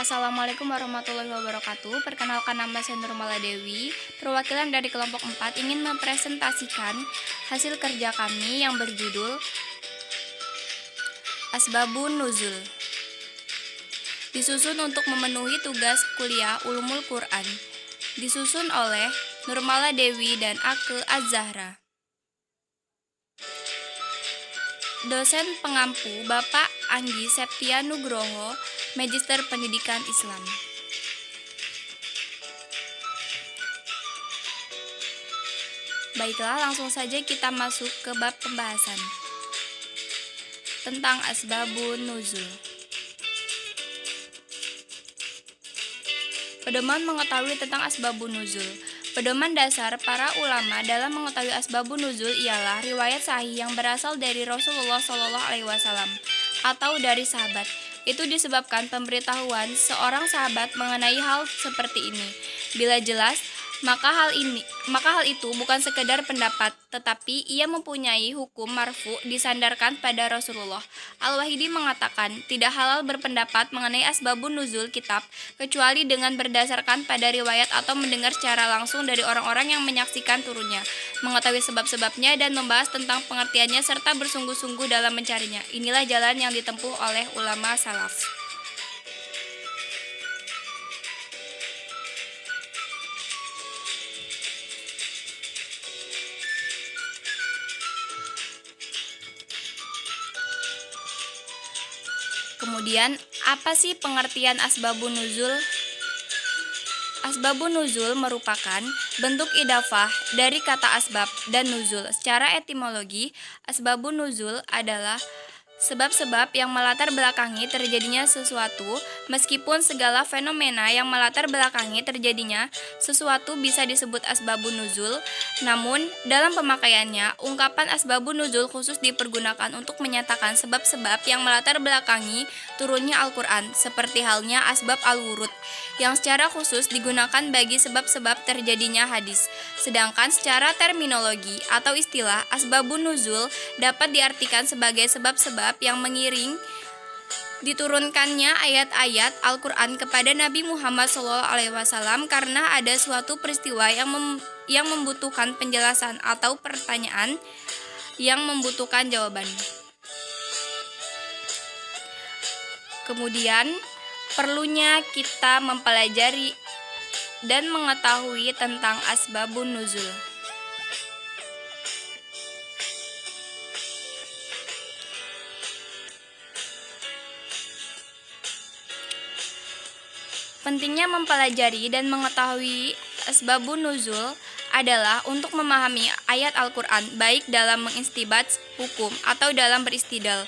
Assalamualaikum warahmatullahi wabarakatuh. Perkenalkan, nama saya Nurmala Dewi. Perwakilan dari kelompok 4 ingin mempresentasikan hasil kerja kami yang berjudul Asbabun Nuzul. Disusun untuk memenuhi tugas kuliah Ulumul Quran. Disusun oleh Nurmala Dewi dan Ake Az-Zahra. Dosen pengampu Bapak Anggi Septia Nugroho, Magister Pendidikan Islam. Baiklah, langsung saja kita masuk ke bab pembahasan tentang Asbabun Nuzul. Pedoman mengetahui tentang Asbabun Nuzul. Pedoman dasar para ulama dalam mengetahui Asbabun Nuzul ialah riwayat sahih yang berasal dari Rasulullah SAW atau dari sahabat. Itu disebabkan pemberitahuan seorang sahabat mengenai hal seperti ini. Bila jelas, maka hal itu bukan sekedar pendapat, tetapi ia mempunyai hukum marfu disandarkan pada Rasulullah. Al-Wahidi mengatakan, tidak halal berpendapat mengenai asbabun nuzul kitab kecuali dengan berdasarkan pada riwayat atau mendengar secara langsung dari orang-orang yang menyaksikan turunnya, mengetahui sebab-sebabnya dan membahas tentang pengertiannya serta bersungguh-sungguh dalam mencarinya. Inilah jalan yang ditempuh oleh ulama salaf. Kemudian, apa sih pengertian asbabun nuzul? Asbabun nuzul merupakan bentuk idafah dari kata asbab dan nuzul. Secara etimologi, asbabun nuzul adalah sebab-sebab yang melatar belakangi terjadinya sesuatu. Meskipun segala fenomena yang melatar belakangi terjadinya sesuatu bisa disebut asbabun nuzul, namun dalam pemakaiannya, ungkapan asbabun nuzul khusus dipergunakan untuk menyatakan sebab-sebab yang melatar belakangi turunnya Al-Quran, seperti halnya asbab al-wurud, yang secara khusus digunakan bagi sebab-sebab terjadinya hadis. Sedangkan secara terminologi atau istilah, asbabun nuzul dapat diartikan sebagai sebab-sebab yang mengiring diturunkannya ayat-ayat Al-Quran kepada Nabi Muhammad SAW karena ada suatu peristiwa yang membutuhkan penjelasan atau pertanyaan yang membutuhkan jawaban. Kemudian, perlunya kita mempelajari dan mengetahui tentang asbabun nuzul. Pentingnya mempelajari dan mengetahui asbabun nuzul adalah untuk memahami ayat Al-Quran, baik dalam mengistibat hukum atau dalam beristidal,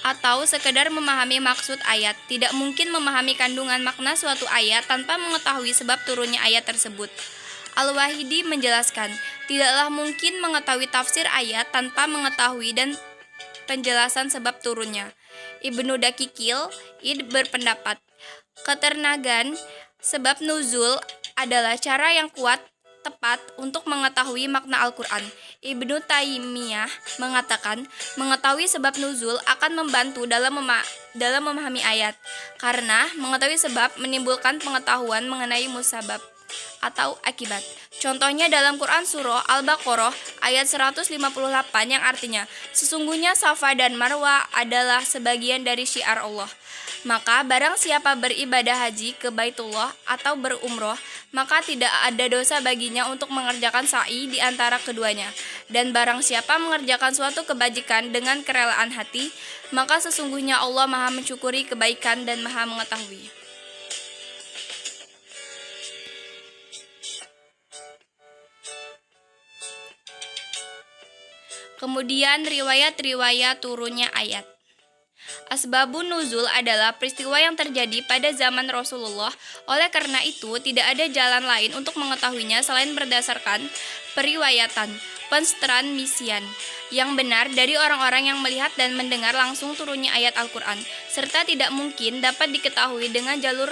atau sekedar memahami maksud ayat. Tidak mungkin memahami kandungan makna suatu ayat tanpa mengetahui sebab turunnya ayat tersebut. Al-Wahidi menjelaskan, tidaklah mungkin mengetahui tafsir ayat tanpa mengetahui dan penjelasan sebab turunnya. Ibnu Daqiqil Id berpendapat, ketenagan sebab nuzul adalah cara yang kuat tepat untuk mengetahui makna Al-Quran. Ibnu Taimiyah mengatakan, mengetahui sebab nuzul akan membantu dalam memahami ayat, karena mengetahui sebab menimbulkan pengetahuan mengenai musabab atau akibat. Contohnya dalam Quran Surah Al-Baqarah ayat 158 yang artinya, sesungguhnya Safa dan Marwa adalah sebagian dari syiar Allah. Maka barang siapa beribadah haji ke Baitullah atau berumroh, maka tidak ada dosa baginya untuk mengerjakan sa'i di antara keduanya. Dan barang siapa mengerjakan suatu kebajikan dengan kerelaan hati, maka sesungguhnya Allah Maha mensyukuri kebaikan dan Maha mengetahui. Kemudian riwayat-riwayat turunnya ayat. Asbabun nuzul adalah peristiwa yang terjadi pada zaman Rasulullah. Oleh karena itu, tidak ada jalan lain untuk mengetahuinya selain berdasarkan periwayatan, pentransmisian yang benar dari orang-orang yang melihat dan mendengar langsung turunnya ayat Al-Quran, serta tidak mungkin dapat diketahui dengan jalur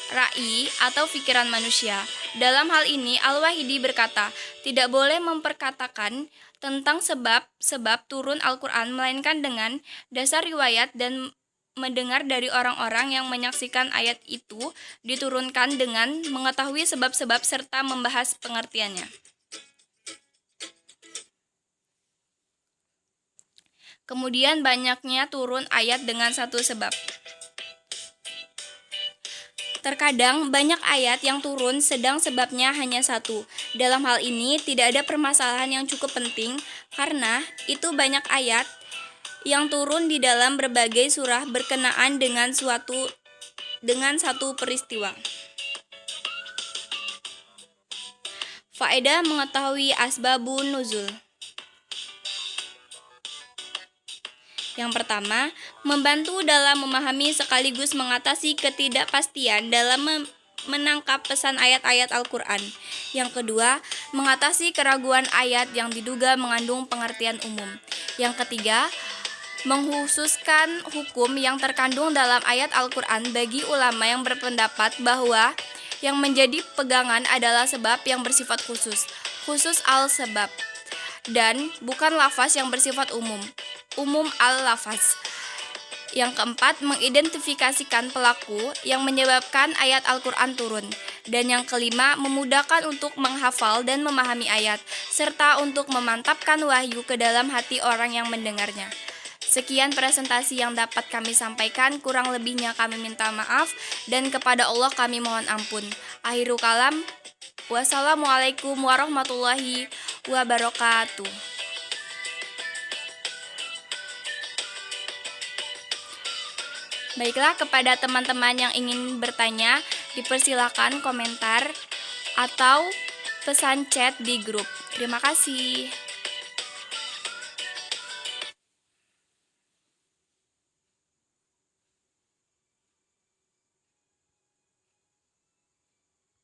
ra'i atau pikiran manusia. Dalam hal ini, Al-Wahidi berkata, tidak boleh memperkatakan tentang sebab turun Al-Quran, melainkan dengan dasar riwayat dan mendengar dari orang-orang yang menyaksikan ayat itu diturunkan dengan mengetahui sebab-sebab serta membahas pengertiannya. Kemudian banyaknya turun ayat dengan satu sebab. Terkadang banyak ayat yang turun sedang sebabnya hanya satu. Dalam hal ini tidak ada permasalahan yang cukup penting karena itu banyak ayat yang turun di dalam berbagai surah berkenaan dengan satu peristiwa. Faedah mengetahui asbabun nuzul. Yang pertama, membantu dalam memahami sekaligus mengatasi ketidakpastian dalam menangkap pesan ayat-ayat Al-Quran. Yang kedua, mengatasi keraguan ayat yang diduga mengandung pengertian umum. Yang ketiga, menghususkan hukum yang terkandung dalam ayat Al-Quran bagi ulama yang berpendapat bahwa yang menjadi pegangan adalah sebab yang bersifat khusus al-sebab, dan bukan lafaz yang bersifat umum al-lafaz. Yang keempat, mengidentifikasikan pelaku yang menyebabkan ayat Al-Quran turun. Dan yang kelima, memudahkan untuk menghafal dan memahami ayat, serta untuk memantapkan wahyu ke dalam hati orang yang mendengarnya. Sekian presentasi yang dapat kami sampaikan, kurang lebihnya kami minta maaf, dan kepada Allah kami mohon ampun. Akhirul kalam, wassalamualaikum warahmatullahi wabarakatuh. Baiklah, kepada teman-teman yang ingin bertanya, dipersilakan komentar atau pesan chat di grup. Terima kasih.